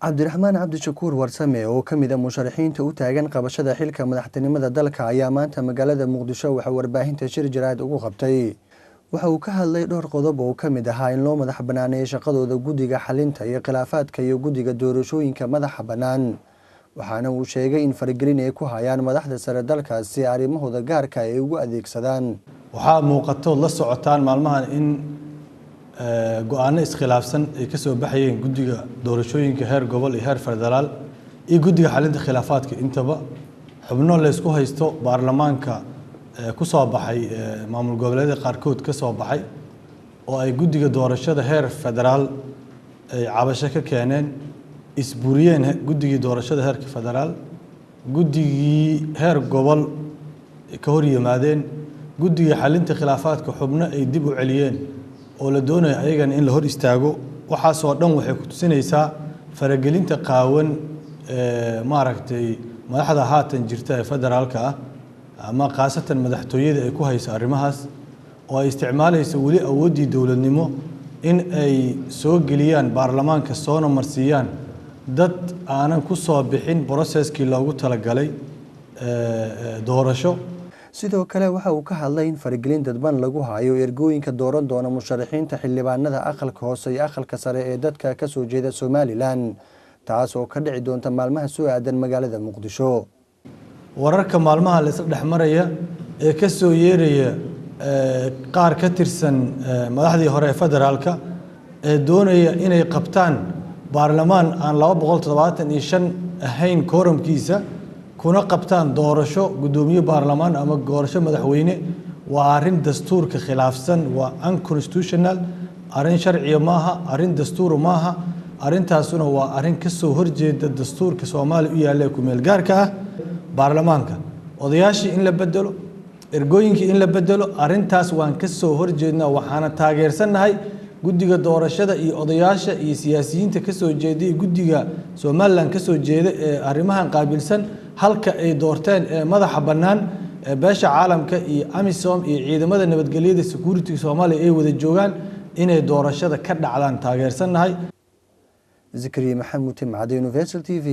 cabdiraxmaan cabdishakuur warsame oo ka mid ah musharaxiinta u taagan qabashada xilka madaxtinimada dalka ayaa maanta magaalada muqdisho waxa warbaahinta shir jaraa'id ugu qabtay. waxa uu ka hadlay dhowr qodob oo ka mid ahaa in loo madax banaaneeyo shaqadooda guddiga xalinta iyo khilaafaadka iyo guddiga doorashooyinka madaxa bannaan. waxaana uu sheegay in faragelin ay ku hayaan madaxda sare dalkaasi arrimahooda gaarka ay ugu adeegsadaan. waxaa muuqato la socotaan maalmahan in go'aano iskhilaafsan ay ka soo baxayeen guddiga doorashooyinka heer gobol iyo heer federaal iyo guddiga xalinta khilaafaadka intaba xubno la isku haysto baarlamaanka ku soo baxay maamul goboleedyada qaarkood ka soo baxay oo ay guddiga doorashada heer federaal ay cabasho ka keeneen isburiyeen guddigii doorashada heerka federaal guddigii heer gobol ka hor yimaadeen guddiga xalinta khilaafaadka xubno ay dib u celiyeen oo la doonayo ayagana in la hor istaago waxaasoo dhan waxay ku tusinaysaa faragelinta qaawan maaragtay madaxda haatan jirta ee federaalka ah ama khaasatan madaxtooyada ay ku hayso arrimahaas oo ay isticmaalayso weli awooddii dowladnimo in ay soo geliyaan baarlamaanka soona marsiiyaan dad aanan ku soo bixin processkii loogu talagalay doorasho. sidoo kale waxa uu ka hadlay in faragelin dadban lagu hayo ergooyinka dooran doona musharaxiinta xildhibaanada aqalka hoose iyo aqalka sare ee dadka ka soo jeeda Somaliland taas oo ka dhici doonta maalmaha soo aadan magaalada Muqdisho. wararka maalmaha la isla dhexmaraya ee ka soo yeeraya qaar ka tirsan madaxdii hore ee federaalka ee doonaya inay qabtaan baarlamaan aan 275 ahayn quorumkiisa kuna qabtaan doorasho gudoomiye baarlamaan ama doorasho madaxweyne waa arrin dastuurka khilaafsan waa unconstitutional arrin sharci maaha arrin dastuur maaha arrintaasuna waa arrin ka soo horjeeda dastuurka Soomaaliya u yaallay ku meel gaarka ah baarlamaanka odayaashii in la bedelo ergooyinkii in la bedelo arrintaas waan ka soo horjeednaa waxaana taageersanahay guddiga doorashada iyo odayaasha iyo siyaasiyiinta ka soo jeeday guddiga Somaliland ka soo jeeda ee arrimahan qaabilsan halka ay doorteen madaxa bannaan beesha caalamka iyo AMISOM iyo ciidamada nabadgelyada security Soomaaliya ay wada joogaan inay doorashada ka dhacdaan taageersanahay. Zikri Maxamuud Timcade Universal TV